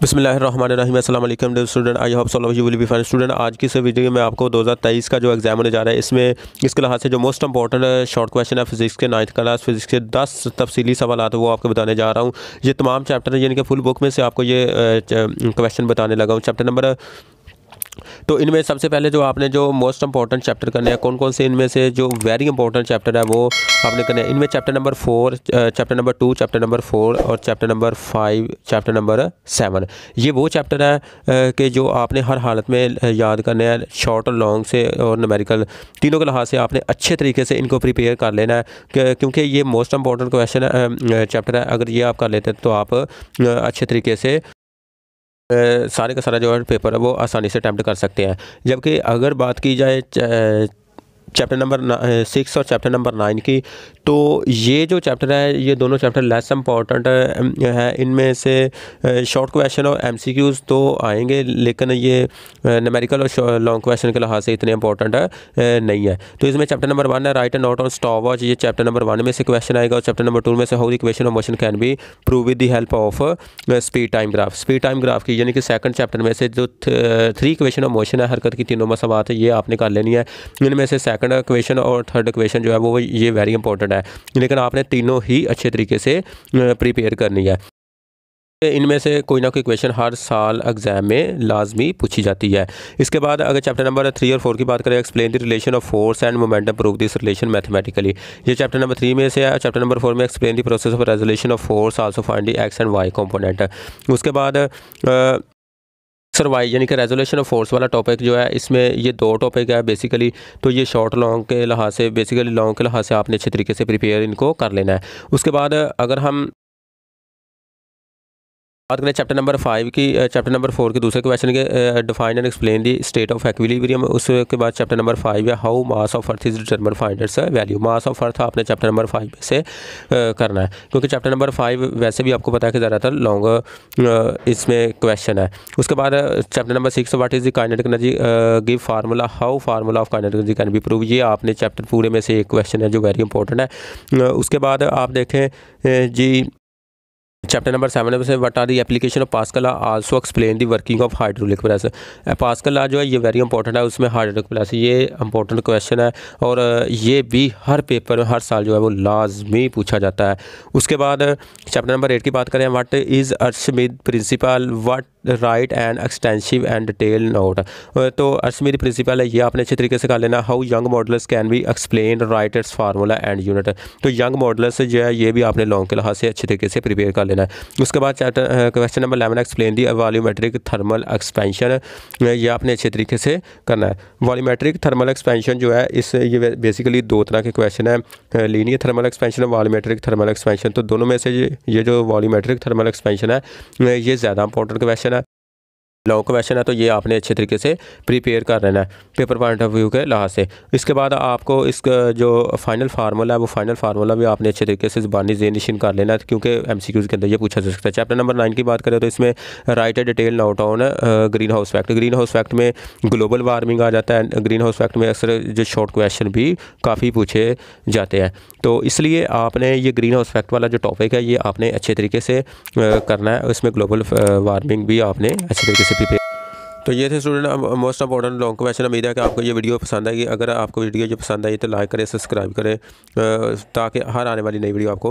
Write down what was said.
बिस्मिल्लाहिर्रहमानिर्रहीम अस्सलाम वालेकुम dear student, I hope all of you will be fine student. आज की इस वीडियो में आपको 2023 का जो एग्जाम होने जा रहा है, इसमें इसके लिहाज से जो मोस्ट इंपॉर्टेंट शॉर्ट क्वेश्चन है फिजिक्स के 9th क्लास फिजिक्स के 10 तफसीली सवाल वो आपको बताने जा रहा हूँ। ये तमाम चैप्टर यानी कि फुल बुक में से आपको ये क्वेश्चन बताने लगा हूँ। चैप्टर नंबर तो इनमें सबसे पहले जो आपने जो मोस्ट इंपॉर्टेंट चैप्टर करने हैं, कौन कौन से इनमें से जो वेरी इंपॉर्टेंट चैप्टर है वो आपने करने हैं। इनमें chapter number 4, chapter number 2, chapter number 4 और चैप्टर नंबर 5, चैप्टर नंबर 7, ये वो चैप्टर है कि जो आपने हर हालत में याद करने हैं। शॉर्ट और लॉन्ग से और न्यूमेरिकल तीनों के लिहाज से आपने अच्छे तरीके से इनको प्रिपेयर कर लेना है, क्योंकि ये मोस्ट इंपॉर्टेंट क्वेश्चन चैप्टर है। अगर ये आप कर लेते हैं तो आप अच्छे तरीके से सारे का सारा जो है पेपर है वो आसानी से अटैम्प्ट कर सकते हैं। जबकि अगर बात की जाए चैप्टर नंबर 6 और चैप्टर नंबर 9 की, तो ये जो चैप्टर है ये दोनों चैप्टर लेस इम्पॉर्टेंट है। इनमें से शॉर्ट क्वेश्चन और एमसीक्यूज़ तो आएंगे, लेकिन ये न्यूमेरिकल और लॉन्ग क्वेश्चन के लिहाज से इतने इंपॉर्टेंट नहीं है। तो इसमें चैप्टर नंबर 1 है right and note on stop watch, ये चैप्टर नंबर 1 में से क्वेश्चन आएगा। और चैप्टर नंबर 2 में से how the equation of motion can be prove with the help of speed time graph. Speed time graph की यानी कि सेकंड चैप्टर में से जो 3 इक्वेशन ऑफ मोशन है, हरकत की तीनों मसवात है, ये आपने कर लेनी है। इनमें से सेकंड इक्वेशन और थर्ड इक्वेशन जो है वो ये वेरी इंपॉर्टेंट है, लेकिन आपने तीनों ही अच्छे तरीके से प्रिपेयर करनी है। इनमें से कोई ना कोई क्वेश्चन हर साल एग्जाम में लाजमी पूछी जाती है। इसके बाद अगर चैप्टर नंबर 3 और 4 की बात करें, explain the relation of force and momentum, prove this relation mathematically, ये चैप्टर नंबर 3 में से है। चैप्टर नंबर 4 में explain the process of resolution of force, also find the x and y component. उसके बाद वाई यानी कि रेजोल्यूशन ऑफ फोर्स वाला टॉपिक जो है, इसमें ये 2 टॉपिक है बेसिकली। तो ये शॉर्ट लॉन्ग के लिहाज से, बेसिकली लॉन्ग के लिहाज से आपने अच्छे तरीके से प्रिपेयर इनको कर लेना है। उसके बाद अगर हम बात करें चैप्टर नंबर 5 की, चैप्टर नंबर 4 के दूसरे क्वेश्चन के define and explain the state of equilibrium. उसके बाद चैप्टर नंबर 5 है how mass of earth is determined, find its value. Mass of earth आपने चैप्टर नंबर 5 में से करना है, क्योंकि चैप्टर नंबर 5 वैसे भी आपको पता है कि ज़्यादातर लॉन्ग इसमें क्वेश्चन है। उसके बाद chapter number 6 what is the kinetic energy, give formula, how formula of kinetic energy can be prove, ये आपने चैप्टर पूरे में से एक क्वेश्चन है जो वेरी इंपॉर्टेंट है। उसके बाद आप देखें जी चैप्टर नंबर 7 में से what are the application of Pascal, also explain the working of hydraulic press. Pascal law जो है ये वेरी इंपॉर्टेंट है, उसमें हाइड्रोलिक प्रेस ये इंपॉर्टेंट क्वेश्चन है, और ये भी हर पेपर में हर साल जो है वो लाजमी पूछा जाता है। उसके बाद चैप्टर नंबर 8 की बात करें, what is Archimedes principle, what write and extensive and detail note. तो अर्शमीद प्रिंसिपल है, ये आपने अच्छे तरीके से कर लेना। How young models can be explain, right it's formula and unit. तो यंग मॉडल्स जो है ये भी आपने लॉन्ग के लिहाज से अच्छे तरीके से प्रिपेयर कर लेना है। उसके बाद chapter question number 11 explain the volumetric thermal expansion, ये आपने अच्छे तरीके से करना है। वॉल्यूमेट्रिक थर्मल एक्सपेंशन जो है ये बेसिकली 2 तरह के क्वेश्चन है, लीनियर थर्मल एक्सपेंशन और वॉल्यूमेट्रिक थर्मल एक्सपेंशन। तो दोनों में से ये जो वॉल्यूमेट्रिक थर्मल एक्सपेंशन है ये ज़्यादा इंपॉर्टेंट क्वेश्चन है, लॉन्ग क्वेश्चन है, तो ये आपने अच्छे तरीके से प्रिपेयर कर लेना है पेपर पॉइंट ऑफ व्यू के लिहाज से। इसके बाद आपको इसका जो फाइनल फार्मूला है वो फाइनल फार्मूला भी आपने अच्छे तरीके से ज़बानी ज़हन कर लेना है, क्योंकि एमसीक्यूज़ के अंदर ये पूछा जा सकता है। चैप्टर नंबर 9 की बात करें तो इसमें right A detail note on green house fact. Green house fact में ग्लोबल वार्मिंग आ जाता है। ग्रीन हाउस फैक्ट में अक्सर जो शॉर्ट क्वेश्चन भी काफ़ी पूछे जाते हैं, तो इसलिए आपने ये ग्रीन हाउस फैक्ट वाला जो टॉपिक है ये आपने अच्छे तरीके से करना है। उसमें ग्लोबल वार्मिंग भी आपने अच्छे तरीके से प्रिपेयर। तो ये थे student most important long question. उम्मीद है कि आपको ये वीडियो पसंद आएगी। अगर आपको वीडियो जो पसंद आई तो लाइक करें, सब्सक्राइब करें, ताकि हर आने वाली नई वीडियो आपको